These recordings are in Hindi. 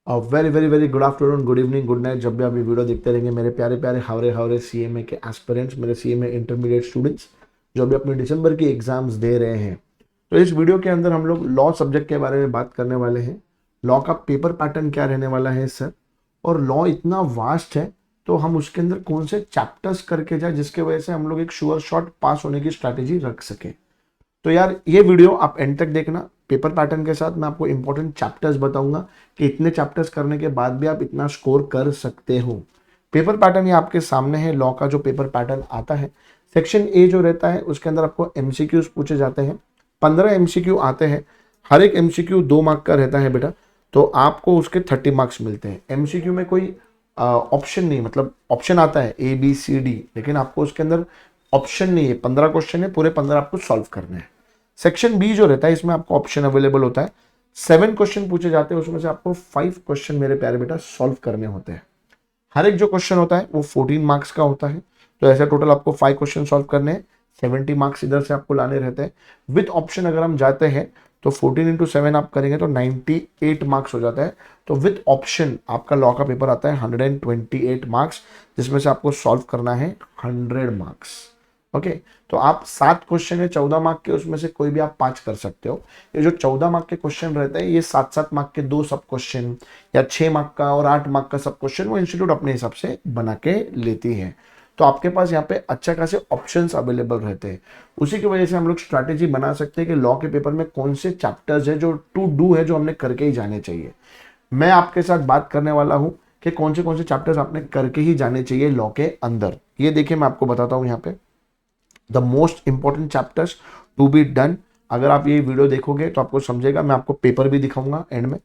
Very very very good afternoon, good evening, good night. जब भी आप ये वीडियो देखते रहेंगे मेरे प्यारे प्यारे हावरे हावरे सीएमए के एस्पिरेंट्स, मेरे सीएमए इंटरमीडिएट स्टूडेंट्स जो अभी अपने दिसंबर की एग्जाम्स दे रहे हैं। तो इस वीडियो के अंदर हम लोग लॉ सब्जेक्ट के बारे में बात करने वाले हैं। लॉ का पेपर पैटर्न क्या रहने वाला है सर, और लॉ इतना वास्ट है तो हम उसके अंदर कौन से चैप्टर्स करके जाए जिसके वजह से हम लोग एक श्योर शॉट पास होने की स्ट्रैटेजी रख सके। तो यार ये वीडियो आप एंड तक देखना। पेपर पैटर्न के साथ मैं आपको इंपॉर्टेंट चैप्टर्स बताऊंगा कि इतने चैप्टर्स करने के बाद भी आप इतना स्कोर कर सकते हो। पेपर पैटर्न ये आपके सामने है। लॉ का जो पेपर पैटर्न आता है, सेक्शन ए जो रहता है उसके अंदर आपको एमसीक्यूज पूछे जाते हैं। 15 एमसीक्यू आते हैं। हर एक एमसीक्यू 2 मार्क का रहता है बेटा, तो आपको उसके 30 मार्क्स मिलते हैं। एमसीक्यू में कोई ऑप्शन नहीं, मतलब ऑप्शन आता है ए बी सी डी, लेकिन आपको उसके अंदर ऑप्शन नहीं है। 15 क्वेश्चन है, पूरे 15 आपको सॉल्व करने हैं। सेक्शन बी जो रहता है इसमें आपको ऑप्शन अवेलेबल होता है। 7 क्वेश्चन पूछे जाते हैं, उसमें से आपको 5 क्वेश्चन मेरे प्यारे बेटा सॉल्व करने होते हैं। हर एक जो क्वेश्चन होता है वो 14 मार्क्स का होता है। तो ऐसे टोटल आपको 5 क्वेश्चन सॉल्व करने हैं। 70 मार्क्स इधर से आपको लाने रहते हैं। विथ ऑप्शन अगर हम जाते हैं तो 14 इंटू 7 आप करेंगे तो 98 मार्क्स हो जाता है। तो विथ ऑप्शन आपका लॉ का पेपर आता है 128 मार्क्स, जिसमें से आपको सॉल्व करना है 100 मार्क्स। ओके, तो आप 7 क्वेश्चन है 14 मार्क के, उसमें से कोई भी आप 5 कर सकते हो। ये जो 14 मार्क के क्वेश्चन रहते हैं ये 7-7 मार्क के 2 सब क्वेश्चन या 6 मार्क का और 8 मार्क का सब क्वेश्चन वो इंस्टीट्यूट अपने हिसाब से बना के लेती है। तो आपके पास यहाँ पे अच्छा खासे ऑप्शंस अवेलेबल रहते हैं। उसी की वजह से हम लोग स्ट्रैटेजी बना सकते हैं कि लॉ के पेपर में कौन से चैप्टर्स है जो टू डू है, जो हमने करके ही जाने चाहिए। मैं आपके साथ बात करने वाला हूं कि कौन से चैप्टर्स आपने करके ही जाने चाहिए लॉ के अंदर। ये देखिए मैं आपको बताता हूं यहाँ पे the most important chapters to be done. अगर आप ये वीडियो देखोगे तो आपको समझेगा। मैं आपको पेपर भी दिखाऊंगा एंड में।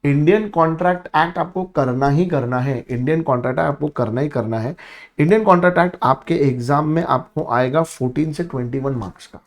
इंडियन कॉन्ट्रैक्ट एक्ट आपको करना ही करना है। इंडियन कॉन्ट्रैक्ट एक्ट आपको करना ही करना है। इंडियन कॉन्ट्रैक्ट एक्ट आपके एग्जाम में आपको आएगा 14 से 21 मार्क्स का।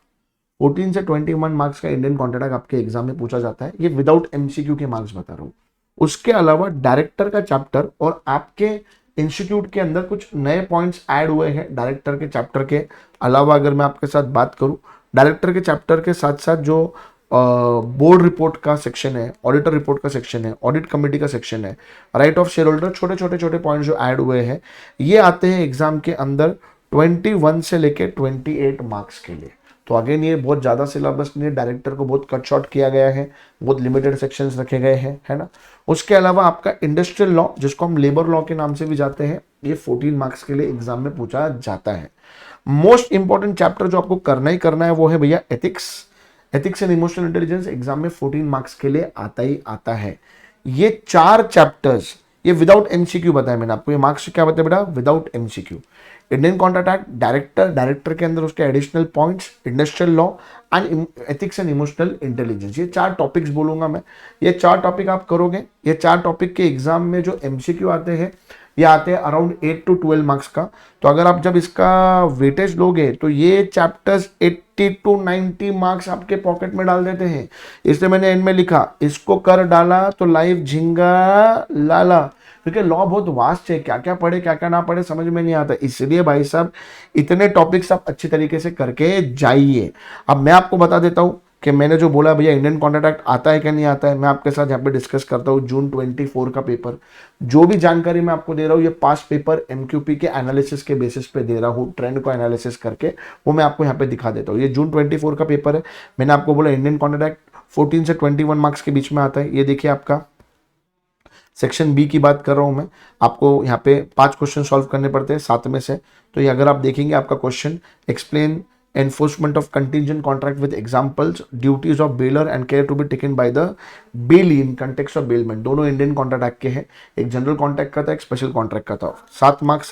14 से 21 मार्क्स का इंडियन कॉन्ट्रैक्ट एक्ट आपके एग्जाम में पूछा जाता है। ये विदाउट एमसीक्यू के मार्क्स बता रहा हूँ। उसके अलावा डायरेक्टर का चैप्टर और आपके इंस्टीट्यूट के अंदर कुछ नए पॉइंट्स ऐड हुए हैं डायरेक्टर के चैप्टर के अलावा। अगर मैं आपके साथ बात करूं, डायरेक्टर के चैप्टर के साथ साथ जो बोर्ड रिपोर्ट का सेक्शन है, ऑडिटर रिपोर्ट का सेक्शन है, ऑडिट कमेटी का सेक्शन है, राइट ऑफ शेयर होल्डर, छोटे पॉइंट्स जो ऐड हुए हैं ये आते हैं एग्जाम के अंदर 21 से लेके 28 मार्क्स के लिए। तो अगेन ये बहुत ज़्यादा सिलेबस नहीं है, डायरेक्टर को बहुत कट शॉर्ट किया गया है, बहुत लिमिटेड सेक्शंस रखे गए हैं, है ना। उसके अलावा आपका इंडस्ट्रियल लॉ, जिसको हम लेबर लॉ के नाम से भी जाते हैं, ये 14 मार्क्स के लिए एग्जाम में पूछा जाता है। मोस्ट इंपॉर्टेंट चैप्टर जो आपको करना ही करना है वो है भैया ethics. Ethics and emotional intelligence exam में 14 मार्क्स के लिए आता ही आता है। ये 4 चैप्टर्स, ये विदाउट एमसीक्यू बताया मैंने आपको। ये मार्क्स क्या बताया बेटा, without MCQ. Indian contract act, director के अंदर उसके additional points, industrial law and ethics and emotional intelligence, ये 4 टॉपिक्स बोलूंगा मैं। ये 4 टॉपिक आप करोगे। ये 4 टॉपिक के एग्जाम में जो एमसीक्यू आते हैं ये आते हैं अराउंड 8 to 12 मार्क्स का। तो अगर आप जब इसका वेटेज लोगे तो ये चैप्टर्स 80 to 90 मार्क्स आपके पॉकेट में डाल देते हैं। इसलिए मैंने एंड में लिखा, इसको कर डाला तो लाइफ झिंगा लाला, क्योंकि लॉ बहुत वास्ट है। क्या क्या पढ़े क्या क्या ना पढ़े समझ में नहीं आता। इसलिए भाई साहब इतने टॉपिक्स आप अच्छी तरीके से करके जाइए। अब मैं आपको बता देता हूं कि मैंने जो बोला भैया इंडियन कॉन्ट्रैक्ट एक्ट आता है क्या नहीं आता है, मैं आपके साथ यहाँ पे डिस्कस करता हूँ। जून 24 का पेपर, जो भी जानकारी मैं आपको दे रहा हूँ ये पास्ट पेपर एमक्यूपी के एनालिसिस के बेसिस पे दे रहा हूँ, ट्रेंड को एनालिसिस करके वो मैं आपको यहाँ पे दिखा देता हूँ। ये जून 24 का पेपर है। मैंने आपको बोला इंडियन कॉन्ट्रैक्ट एक्ट 14 से 21 मार्क्स के बीच में आता है। ये देखिए आपका सेक्शन बी की बात कर रहा हूं मैं। आपको यहाँ पे 5 क्वेश्चन सॉल्व करने पड़ते हैं 7 में से। तो ये अगर आप देखेंगे आपका question, explain enforcement of contingent contract with examples, duties of bailor and care to be taken by the bailee in context of bailment, दोनों इंडियन कॉन्ट्रैक्ट एक्ट के हैं। एक जनरल कॉन्ट्रैक्ट का था, एक स्पेशल कॉन्ट्रैक्ट का था। 7 mark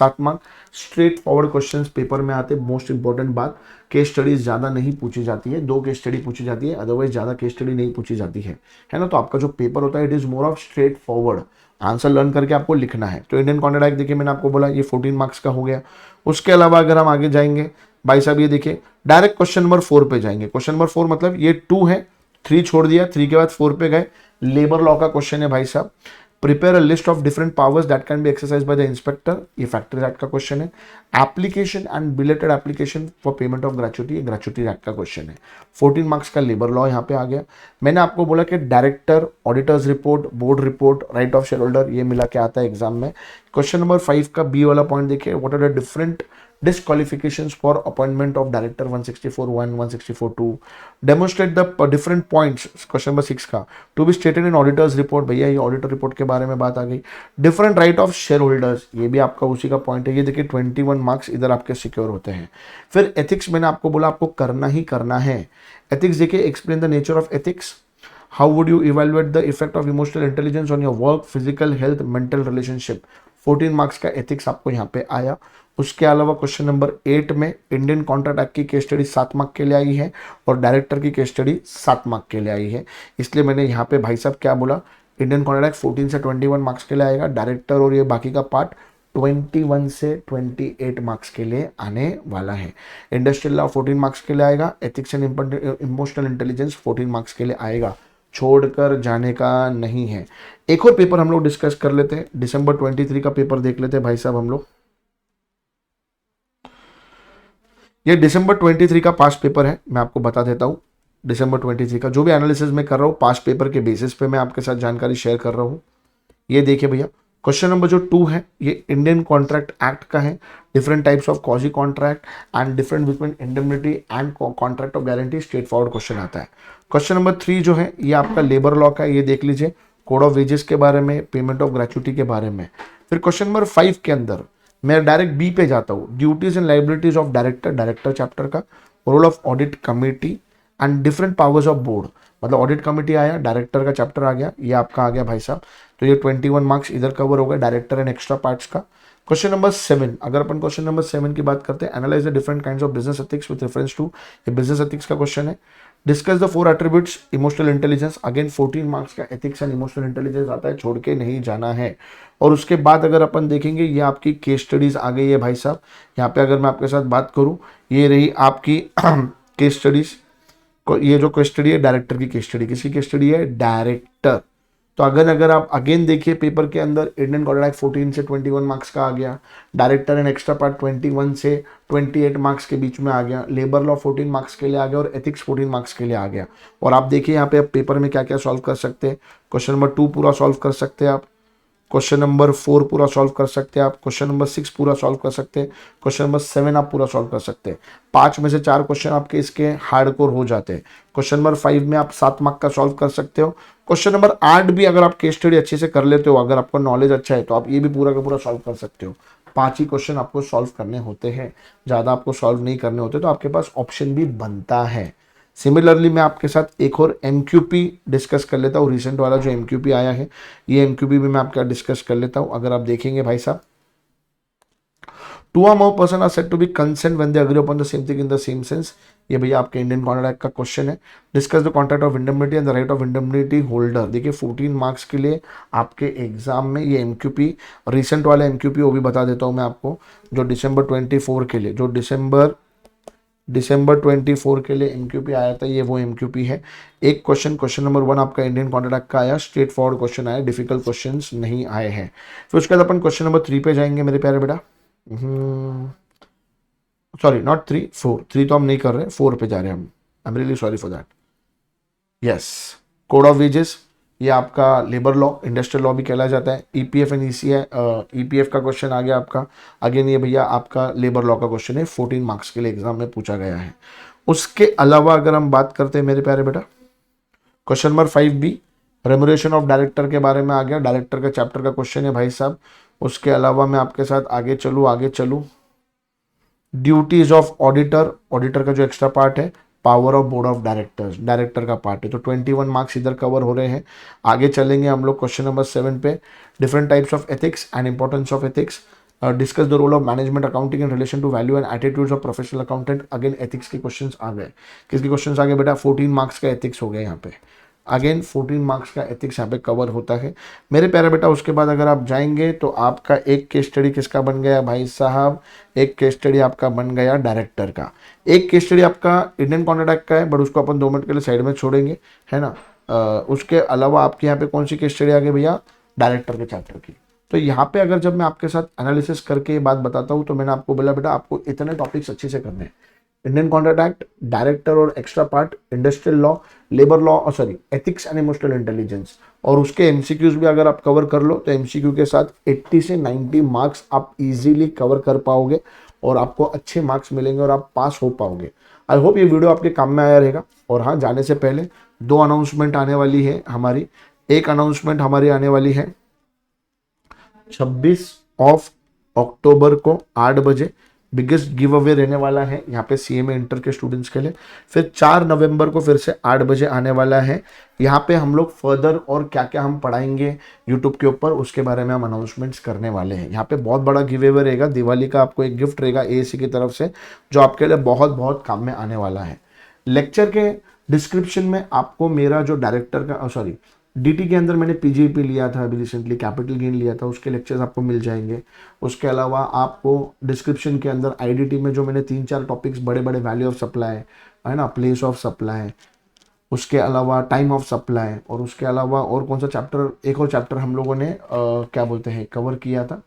straight forward questions paper में आते। मोस्ट इंपॉर्टेंट बात, केस स्टडीज ज्यादा नहीं पूछी जाती है, 2 केस स्टडी पूछी जाती है, अदरवाइज ज्यादा केस स्टडी नहीं पूछी जाती है ना। तो आपका जो पेपर होता है it is more of straight forward, answer learn करके आपको लिखना है। तो इंडियन कॉन्ट्रैक्ट एक्ट देखिए मैंने आपको बोला ये 14 मार्क्स का हो गया। उसके अलावा अगर हम आगे जाएंगे भाई साहब, ये देखिए डायरेक्ट क्वेश्चन नंबर 4 पे जाएंगे। क्वेश्चन नंबर 4 मतलब ये 2 है, 3 छोड़ दिया, 3 के बाद 4 पे गए। लेबर लॉ का क्वेश्चन है भाई साहब। Prepare a list of different powers that can be exercise by the inspector, ये फैक्ट्रीज एक्ट का क्वेश्चन है। Application and belated application for payment of gratuity, gratuity act का क्वेश्चन है। 14 मार्क्स का लेबर लॉ यहाँ पे आ गया। मैंने आपको बोला कि director, auditors report, board report, right of share holder, ये मिला के आता है एग्जाम में। क्वेश्चन नंबर 5 का बी वाला पॉइंट देखिए, what are the different disqualifications for appointment of director, 164(1), 164(2). Demonstrate the different points, question number 6 का, to be stated in auditor's report, भैया ये ऑडिटर रिपोर्ट के बारे में बात आ गई। Different right of share holders, ये भी आपका उसी का पॉइंट है। ये देखिए 21 मार्क्स इधर आपके सिक्योर होते हैं। फिर एथिक्स, मैंने आपको बोला आपको करना ही करना है। एथिक्स देखिए, explain the nature of ethics, how would you evaluate the effect of emotional intelligence on your work, physical health, mental relationship. 14 marks का एथिक्स आपको यहाँ पे आया। उसके अलावा क्वेश्चन नंबर 8 में इंडियन कॉन्ट्रैक्ट एक्ट की केस स्टडी 7 मार्क के लिए आई है और डायरेक्टर की केस स्टडी 7 मार्क के लिए आई है। इसलिए मैंने यहाँ पे भाई साहब क्या बोला, इंडियन कॉन्ट्रैक्ट एक्ट 14 से 21 मार्क्स के लिए आएगा, डायरेक्टर और ये बाकी का पार्ट 21 से 28 मार्क्स के लिए आने वाला है। इंडस्ट्रियल लॉ 14 मार्क्स के लिए आएगा, ethics and emotional intelligence 14 marks के लिए आएगा, छोड़कर जाने का नहीं है। एक और पेपर हम लोग डिस्कस कर लेते हैं, दिसंबर 23 का पेपर देख लेते हैं भाई साहब हम लोग। ये दिसंबर 23 का पास्ट पेपर है, मैं आपको बता देता हूँ। दिसंबर 23 का जो भी एनालिसिस मैं कर रहा हूँ पास्ट पेपर के बेसिस पे मैं आपके साथ जानकारी शेयर कर रहा हूँ। ये देखिए भैया, क्वेश्चन नंबर जो 2 है ये इंडियन कॉन्ट्रैक्ट एक्ट का है। Different types of quasi contract and different between indemnity and contract of guarantee, straight forward question आता है। क्वेश्चन नंबर 3 जो है ये आपका लेबर लॉ का है, ये देख लीजिए, कोड ऑफ वेजेस के बारे में, पेमेंट ऑफ ग्रेचुटी के बारे में। फिर क्वेश्चन नंबर 5 के अंदर मैं डायरेक्ट बी पे जाता हूँ, duties and liabilities of director, director chapter का, role of audit committee and different powers of board, मतलब ऑडिट कमेटी आया, डायरेक्टर का चैप्टर आ गया, ये आपका आ गया भाई साहब। तो ये 21 मार्क्स इधर कवर हो गए डायरेक्टर एंड एक्स्ट्रा पार्ट्स का। क्वेश्चन नंबर 7, अगर अपन क्वेश्चन नंबर 7 की बात करते हैं, analyse the different kinds of business ethics with reference to, ये बिजनेस एथिक्स का क्वेश्चन है। Discuss the 4 attributes emotional intelligence, again 14 marks का एथिक्स एंड इमोशनल इंटेलिजेंस आता है, छोड़ के नहीं जाना है। और उसके बाद अगर अपन देखेंगे ये आपकी केस स्टडीज आ गई है भाई साहब। यहाँ पे अगर मैं आपके साथ बात करूँ, ये रही आपकी केस स्टडीज, ये जो केस स्टडी है डायरेक्टर की केस स्टडी, किसकी केस स्टडी है, डायरेक्टर। तो अगर आप अगेन देखिए पेपर के अंदर, इंडियन कॉन्ट्रैक्ट 14 से 21 मार्क्स का आ गया, डायरेक्टर एंड एक्स्ट्रा पार्ट 21 से 28 मार्क्स के बीच में आ गया, लेबर लॉ 14 मार्क्स के लिए आ गया और एथिक्स 14 मार्क्स के लिए आ गया। और आप देखिए यहाँ पे आप पेपर में क्या क्या सॉल्व कर सकते हैं। क्वेश्चन नंबर 2 पूरा सॉल्व कर सकते हैं आप, क्वेश्चन नंबर 4 पूरा सॉल्व कर सकते हैं आप, क्वेश्चन नंबर 6 पूरा सॉल्व कर सकते हैं, क्वेश्चन नंबर 7 आप पूरा सॉल्व कर सकते हैं। 5 में से 4 क्वेश्चन आपके इसके हार्डकोर हो जाते हैं। क्वेश्चन नंबर 5 में आप 7 मार्क का सॉल्व कर सकते हो। क्वेश्चन नंबर 8 भी अगर आप केस स्टडी अच्छे से कर लेते हो, अगर आपका नॉलेज अच्छा है तो आप ये भी पूरा का पूरा सॉल्व कर सकते हो। 5 ही क्वेश्चन आपको सॉल्व करने होते हैं, ज़्यादा आपको सॉल्व नहीं करने होते, तो आपके पास ऑप्शन भी बनता है। सिमिलरली मैं आपके साथ एक और MQP डिस्कस कर लेता हूँ, रिसेंट वाला जो MQP आया है, ये MQP भी मैं आपका डिस्कस कर लेता हूँ। अगर आप देखेंगे भाई साहब, 2 or more person are said to be consent when they agree upon the same thing in the same sense, ये भैया आपके इंडियन कॉन्ट्रैक्ट का क्वेश्चन है। Discuss the contract of indemnity and the right of indemnity holder, देखिए 14 मार्क्स के लिए आपके एग्जाम में ये MQP, रिसेंट वाला MQP वो भी बता देता हूँ मैं आपको, जो दिसंबर 24 के लिए, जो दिसंबर 24 के लिए MQP आया था, ये वो MQP है। एक क्वेश्चन नंबर 1 आपका इंडियन कॉन्ट्रैक्ट का आया, स्ट्रेट फॉरवर्ड क्वेश्चन आया, डिफिकल्ट क्वेश्चंस नहीं आए हैं। फिर उसके बाद अपन क्वेश्चन नंबर 3 पे जाएंगे मेरे प्यारे बेटा, सॉरी नॉट 3, 4 तो हम नहीं कर रहे, 4 पे जा रहे हैं हम, I am really sorry for that. Yes, code of wages, ये आपका लेबर लॉ, इंडस्ट्रियल लॉ भी कहला जाता है। EPF एंड EC है, EPF का क्वेश्चन आ गया आपका। अगेन ये भैया आपका लेबर लॉ का क्वेश्चन है, 14 मार्क्स के लिए एग्जाम में पूछा गया है। उसके अलावा अगर हम बात करते हैं मेरे प्यारे बेटा, question number 5B remuneration of director के बारे में आ गया, डायरेक्टर का चैप्टर का क्वेश्चन है भाई साहब। उसके अलावा मैं आपके साथ आगे चलूँ, ड्यूटीज ऑफ ऑडिटर का जो एक्स्ट्रा पार्ट है, power of board of directors, director का पार्ट है। तो 21 मार्क्स इधर कवर हो रहे हैं। आगे चलेंगे हम लोग क्वेश्चन नंबर 7 पे, different types of ethics and importance of ethics, discuss the role of management accounting in relation to value and attitudes of professional accountant. Again ethics के क्वेश्चंस आ गए। किसके क्वेश्चंस आ गए बेटा, 14 मार्क्स का एथिक्स हो गया यहाँ पे। अगेन 14 मार्क्स का एथिक्स यहाँ पे कवर होता है मेरे प्यारे बेटा। उसके बाद अगर आप जाएंगे तो आपका एक केस स्टडी किसका बन गया भाई साहब, एक केस स्टडी आपका बन गया डायरेक्टर का। एक केस स्टडी आपका इंडियन कॉन्ट्रैक्ट का है, बट उसको अपन 2 मिनट के लिए साइड में छोड़ेंगे, है ना। उसके अलावा आपके यहाँ पे कौन सी केस स्टडी आ गई भैया, डायरेक्टर के चैप्टर की। तो यहाँ पे अगर जब मैं आपके साथ एनालिसिस करके ये बात बताता हूँ, तो मैंने आपको बोला बेटा आपको इतने टॉपिक्स अच्छे से करने हैं, इंडियन कॉन्ट्रैक्ट एक्ट, डायरेक्टर और extra part, industrial law, labour law और sorry ethics and emotional intelligence, और उसके एमसीक्यूज भी अगर आप कवर कर लो तो एमसीक्यू के साथ 80 से 90 मार्क्स आप इजीली कवर कर पाओगे और आपको अच्छे मार्क्स मिलेंगे और आप पास हो पाओगे। आई होप ये वीडियो आपके काम में आया रहेगा। और हाँ, जाने से पहले 2 अनाउंसमेंट आने वाली है हमारी। एक अनाउंसमेंट हमारी आने वाली है 26 ऑफ अक्टूबर को 8 बजे, बिगेस्ट गिव अवे रहने वाला है यहाँ पे सीएमए इंटर के स्टूडेंट्स के लिए। फिर 4 नवंबर को फिर से 8 बजे आने वाला है। यहाँ पे हम लोग फर्दर और क्या क्या हम पढ़ाएंगे यूट्यूब के ऊपर, उसके बारे में हम अनाउंसमेंट्स करने वाले हैं। यहाँ पे बहुत बड़ा गिव अवे रहेगा, दिवाली का आपको एक गिफ्ट रहेगा एएसी की तरफ से, जो आपके लिए बहुत बहुत काम में आने वाला है। लेक्चर के डिस्क्रिप्शन में आपको मेरा जो डायरेक्टर का सॉरी डीटी के अंदर मैंने पीजीपी लिया था अभी रिसेंटली, कैपिटल गेन लिया था, उसके लेक्चर्स आपको मिल जाएंगे। उसके अलावा आपको डिस्क्रिप्शन के अंदर आईडीटी में जो मैंने 3-4 टॉपिक्स बड़े बड़े, वैल्यू ऑफ सप्लाई है ना, प्लेस ऑफ सप्लाई, उसके अलावा टाइम ऑफ सप्लाई, और उसके अलावा और कौन सा चैप्टर, एक और चैप्टर हम लोगों ने क्या बोलते हैं कवर किया था,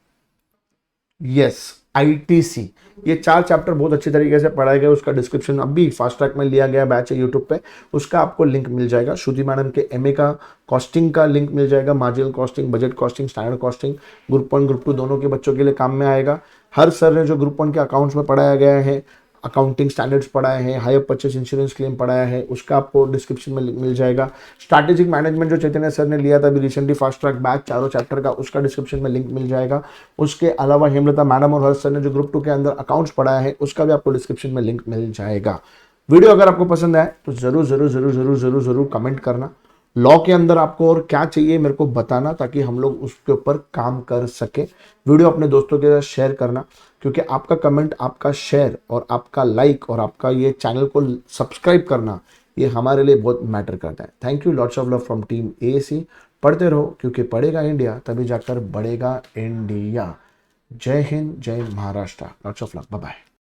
यस आईटीसी। ये 4 चैप्टर बहुत अच्छी तरीके से पढ़ाए गए। उसका डिस्क्रिप्शन अभी फास्ट ट्रैक में लिया गया बैच है यूट्यूब पे, उसका आपको लिंक मिल जाएगा। श्रुति मैडम के एमए का कॉस्टिंग का लिंक मिल जाएगा, marginal costing, budget costing, standard costing, group 1 group 2 दोनों के बच्चों के लिए काम में आएगा। हर सर ने जो ग्रुप 1 के अकाउंट्स में पढ़ाया गया है, अकाउंटिंग स्टैंडर्ड्स पढ़ाए हैं, हायर परचेस इंश्योरेंस क्लेम पढ़ाया है, उसका आपको डिस्क्रिप्शन में मिल जाएगा। स्ट्रैटेजिक मैनेजमेंट जो चैतन्य सर ने लिया था अभी recently fast track batch 4 chapter का, उसका डिस्क्रिप्शन में लिंक मिल जाएगा। उसके अलावा हेमलता मैडम और हर्ष सर ने जो ग्रुप 2 के अंदर अकाउंट्स पढ़ाया है, उसका भी आपको डिस्क्रिप्शन में लिंक मिल जाएगा। वीडियो अगर आपको पसंद आए तो जरूर जरूर जरूर जरूर जरूर जरूर कमेंट करना। लॉ के अंदर आपको और क्या चाहिए मेरे को बताना, ताकि हम लोग उसके ऊपर काम कर सके। वीडियो अपने दोस्तों के साथ शेयर करना, क्योंकि आपका कमेंट, आपका शेयर और आपका लाइक और आपका ये चैनल को सब्सक्राइब करना, ये हमारे लिए बहुत मैटर करता है। Thank you, lots of love from team AAC. पढ़ते रहो, क्योंकि पढ़ेगा इंडिया तभी जाकर बढ़ेगा इंडिया। जय हिंद, जय Maharashtra, lots of love, bye bye.